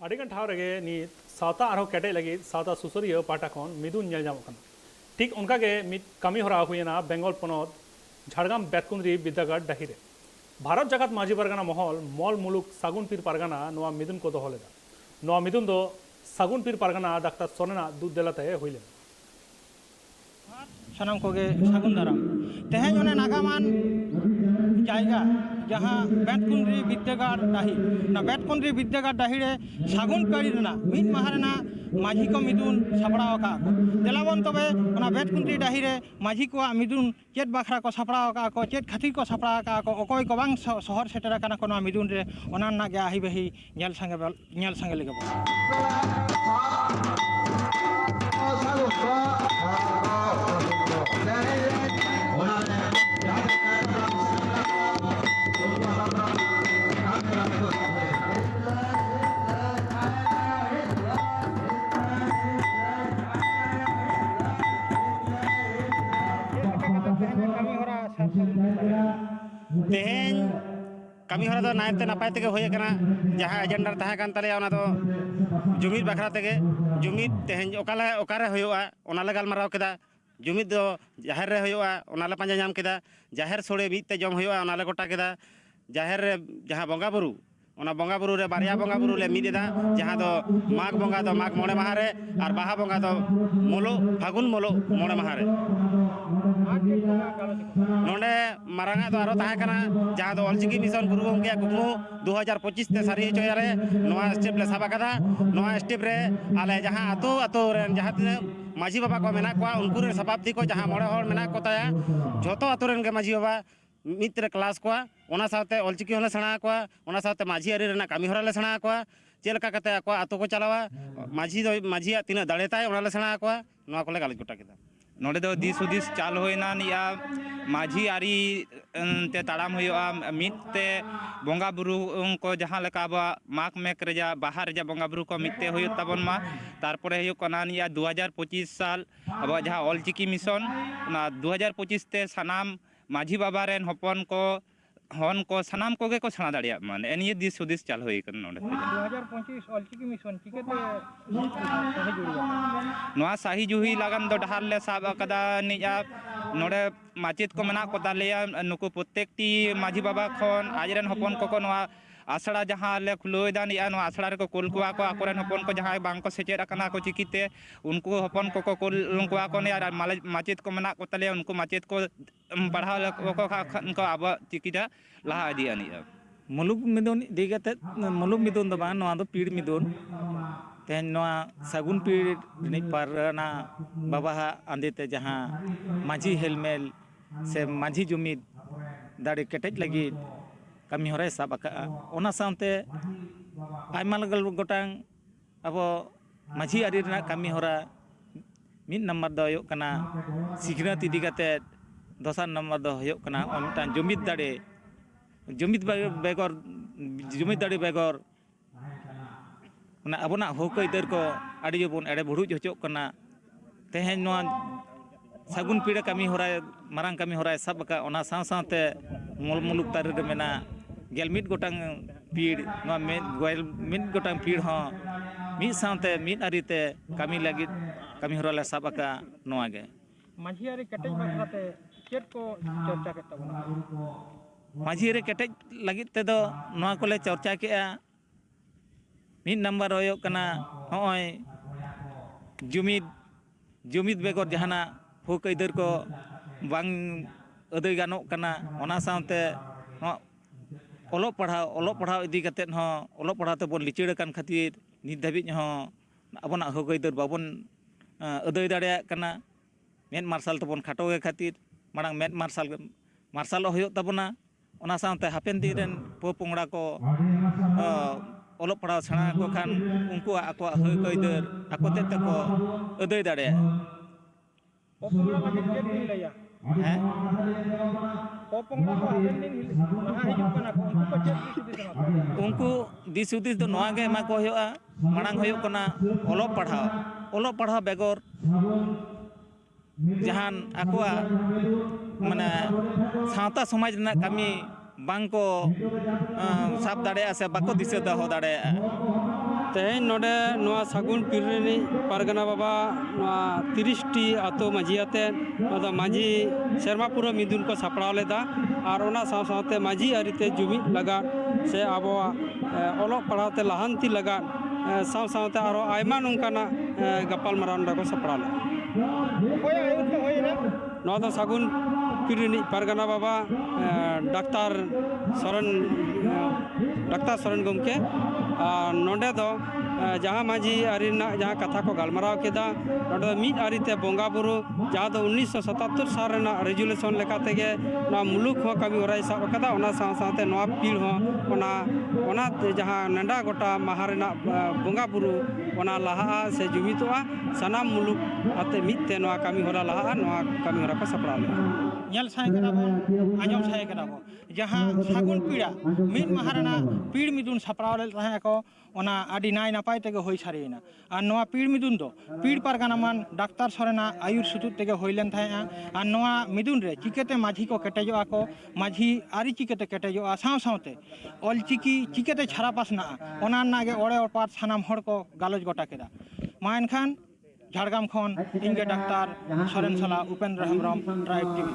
ᱟᱹᱰᱤᱜᱟᱱ ᱴᱷᱟᱶ ᱨᱮᱜᱮ ᱱᱤᱛ ᱥᱟᱶᱛᱟ ᱟᱨᱦᱚᱸ ᱠᱮᱴᱮᱡ ᱞᱟᱹᱜᱤᱫ ᱥᱟᱶᱛᱟ ᱥᱩᱥᱟᱹᱨᱤᱭᱟᱹ ᱯᱟᱦᱴᱟ ᱠᱷᱚᱱ ᱢᱤᱫᱩᱱ ᱧᱮᱞ ᱧᱟᱢᱚᱜ ᱠᱟᱱᱟ। ᱴᱷᱤᱠ ᱚᱱᱠᱟᱜᱮ ᱢᱤᱫ ᱠᱟᱹᱢᱤ ᱦᱚᱨᱟ ᱦᱩᱭᱮᱱᱟ ᱵᱮᱝᱜᱚᱞ ᱯᱚᱱᱚᱛ ঝাড়গ্রাম বেতকুন্দ্রি বিদ্যাগার ডাহিরে। ভারত জাকাত মাঝি পারগানা মহল মল মুলুক সাগুন পীর পারগানা নোয়া মিদুন को দহᱚ ᱞᱮᱫᱟ। নোয়া মিদুন ᱫᱚ সাগুন পীর পারগানা ডাক্তার সোনেনা দুধ দেলাতে ᱦᱩᱭ ᱞᱮᱱᱟ। ᱥᱟᱱᱟᱢ ᱠᱚᱜᱮ ᱥᱟᱹᱜᱩᱱ ᱫᱟᱨᱟᱢ ᱛᱮᱦᱮᱧ ᱚᱱᱮ ᱱᱟᱜᱟᱢᱟᱱ ᱡᱟᱭᱜᱟ ᱡᱟᱦᱟᱸ ᱵᱮᱛᱠᱩᱸᱫᱽᱨᱤ ᱵᱤᱫᱽᱫᱟᱹᱜᱟᱲ ᱰᱟᱹᱦᱤ ᱚᱱᱟ ᱵᱮᱛᱠᱩᱸᱫᱽᱨᱤ ᱵᱤᱫᱽᱫᱟᱹᱜᱟᱲ ᱰᱟᱹᱦᱤ ᱨᱮ ᱥᱟᱹᱜᱩᱱ ᱯᱟᱹᱲᱤ ᱨᱮᱱᱟᱜ ᱢᱤᱫ ᱢᱟᱦᱟ ᱨᱮᱱᱟᱜ ᱢᱟᱹᱡᱷᱤ ᱠᱚ ᱢᱤᱫᱩᱱ ᱥᱟᱯᱲᱟᱣ ᱟᱠᱟᱜᱼᱟ ᱠᱚ। ᱫᱮᱞᱟᱵᱚᱱ ᱛᱚᱵᱮ ᱚᱱᱟ ᱵᱮᱛᱠᱩᱸᱫᱽᱨᱤ ᱰᱟᱹᱦᱤ ᱨᱮ ᱢᱟᱹᱡᱷᱤ ᱠᱚᱣᱟᱜ ᱢᱤᱫᱩᱱ ᱪᱮᱫ ᱵᱟᱠᱷᱨᱟ ᱠᱚ ᱥᱟᱯᱲᱟᱣ ᱟᱠᱟᱜᱼᱟ ᱠᱚ, ᱪᱮᱫ ᱠᱷᱟᱹᱛᱤᱨ ᱠᱚ ᱥᱟᱯᱲᱟᱣ ᱟᱠᱟᱜᱼᱟ ᱠᱚ, ᱚᱠᱚᱭ ᱠᱚ ᱵᱟᱝ ᱥᱚᱦᱚᱨ ᱥᱮᱴᱮᱨ ᱟᱠᱟᱱᱟ ᱠᱚ ᱱᱚᱣᱟ ᱢᱤᱫᱩᱱ ᱨᱮ, ᱚᱱᱟ ᱨᱮᱱᱟᱜ ᱜᱮ ᱟᱹᱦᱤ ᱵᱟᱹᱦᱤ ᱧᱮᱞ ᱥᱟᱸᱜᱮ ᱞᱮᱜᱮ ᱵᱚᱱ। तेहें कमी हरा दो नायते नपाय तेगे होय कना जहां एजेंडा ताहे कान तले ओना दो जुमिद बखरा तेगे जुमिद तेहें ओकारे होयोआ ओना ले गालमाराव केदा। जुमिद दो जाहेर रे होयोआ ओना ले पांजा नाम केदा। जाहेर सोड़े बीते जम होयोआ ओना ले गोटा केदा। जाहेर रे जहां बंगा बुरु ओना बंगा बुरु रे बारिया बंगा बुरु ले मिदेदा। जहां दो माघ बंगा दो माघ मोड़े माहा रे और बाहा बंगा दो मोलो फागुन मोलो मोड़े माहा रे। नोंडे मारांगा दो आरो ताहे कना जहां दो ऑलचिकी मिशन गुरु गंगे कुकमु 2025 ते सारी चोयारे नोआ स्टेप ले साबा कदा। नोआ स्टेप रे आले जहां आतो आतो रेन जहां तिना माझी बाबा को मेना को उनको रे सभापति को जहां मोड़े हर मेना को ताया झोतो आतो रेन के माझी बाबा मित्र क्लास को ओना साथे ऑलचिकी होले सणा को ओना साथे माझी आरी रेना कामी हरा ले सणा को चेलका कते को आतो को चलावा माझी तिना दाड़े ताय ओना ले सणा को नोआ को ले गालज गोटा केदा। नोड़े दो दिस हुदिस चाल होइना निया माझी आरी ते ताड़ाम होयोआ मिदते बंगा बुरु को जहां लेका अब माघ मेक रेजा बाहा रेजा बंगा बुरु को मिदते होयो ताबन मा। तारपरे होयो कना निया 2025 साल अब जहां ऑलचिकी मिशन ना 2025 ते सनाम माझी बाबा रेन हपन को हन को सनाम कोगे को सेना दाड़िया माने एनिए दिस हुदिस चाल होई कन नोड़े 2025 ऑलचिकी मिशन चिकेते नोआ साही जुही लगन दो डहार ले साब कदा निया नोड़े माचित को मेना को दालिया नुकु प्रत्येकटी माझी बाबा खन आजरेन हपन को नोआ आसड़ा जहां ले खुलोय दानिया नोआ आसड़ा रे को कुल कुआ को आकोरेन हपन को जहां बांग को सेचेर अकना को चिकिते उनको हपन को कुल कुआ को ने माचित को मेना को तले उनको माचित को बढ़ाव को अब चिकिटा लहा इदी आनिया। मुलुग मिदुन दिगते मुलुग मिदुन दो बान नोआ दो पीड़ मिदुन तेन नोआ सागुन पीड़ नि पारना बाबा आंदेते जहां माझी हेलमेल से माझी जुमिद दाड़ी केटेज लगी कमी हराय साब आका ओना सानते आयमा लगल गोटांग अब माझी आरी रना कमी हरा मिद नंबर दो होयो कना सिखनात इदी कते दोसार नंबर दो होयो कना ओनटान जुमिद दाड़ी जुमिद बेगर जुमिद दाड़ी बेगर ना अबना होक इधर को आड़ी जबन एड़े बुड़ुज होचोक कना। तेहें नोआ सागुन पीड़ा कमी हराय मारांग कमी हराय साब का ओना साव सावते मोल मुलुक तारे रे मेना गेल मिद गोटांग पीड़ नोआ मिद गोटांग पीड़ हो मिद सावते मिद आरीते कमी लगित कमी हरा ले साब का नोआ गे माझी आरी केटेज बखराते चेत को चर्चा केता बना माझी रे केटेज लगित ते दो नोआ कोले चर्चा केआ। मिद नंबर होयो कना होय जुमिद बेगर जहाना होक इधर को बांग अदय गानो कना ओना सावते ओलो पढ़ाव इदी कतेत हो ओलो पढ़ाव ते बोन लिचड़ कान खातिर नित धाबिज हो अबना होक इधर बाबन अदय दाड़िया कना। मेद मार्शल तबन खाटो गे खातिर मांग मेद मार्शल होयो तबना ओना सावते हापेन दिन रेन पोपोंगड़ा को ओलो पढ़ाव सेना को खान उनको आको होक इधर आको ते को अदय दाड़िया पोपोंगड़ा लगे चेत दिन लैया हैं पोपोंगड़ा को हापेन दिन नहा हिजुक कना को उनको को चेत दिस दिस उनको दिस उदिस दो नोआ गे मा को होयोआ मांग होयो कना ओलो पढ़ाव बेगर जहान आकोआ माने सावता समाज रना कमी बांग को साब दाड़े से बाको दिशा दहो दाड़े तेज नोडे नोआ सागुन पीर रिनिज पारगना बाबा नोआ 30टी आतो माझियाते नोदा माझी सेरमा पुरा मिदुन को सापड़ाव लेदा और ओना साव सावते माझी आरिते जुमिद लगा से आबोआ ओलोग पढ़ाते लाहांती लगा साव सावते आरो आयमा नोंकाना गपाल माराव को सापड़ाव ले नोआ दो सागुन पीर रिनिज पारगना बाबा डाक्तार सोरेन गमके नोडे दो जहाँ माझी आरी जहाँ कथा को गलमाराव केदा नोडे मिद आरीते बोंगा बुरु जहाँ दो 1977 साल रेना रेजुलेशन लेका तेगे ना मुलुक हो कमी होराय साब कदा ओना साव सावते नोआ पीढ़ हो ओना जहाँ नंडा गोटा माहा रेना बोंगा बुरु ओना लाहा से जुमितोआ सनाम मुलुक आते मिदते नोआ कमी होरा लाहा नोआ कमी होरा को सपड़ा ले ñel sai kana bon anjom sai kana bon jahan sagun pira min maharana pir midun saprao le tahe ko ona adi nai napai tege hoi sarina ar noa pir midun do pir pargana man daktar sorena ayur sutut tege hoilen thae ar noa midun re chikete majhi ko ketejo ako majhi ari chikete ketejo a saw sawte ol chiki chikete chhara pasna ona nage ore opat sanam hor ko galoj gota keda ma enkhan Jhargram खन इंगे डाक्तार सोरेन साला Upendra Hembrom tribe TV.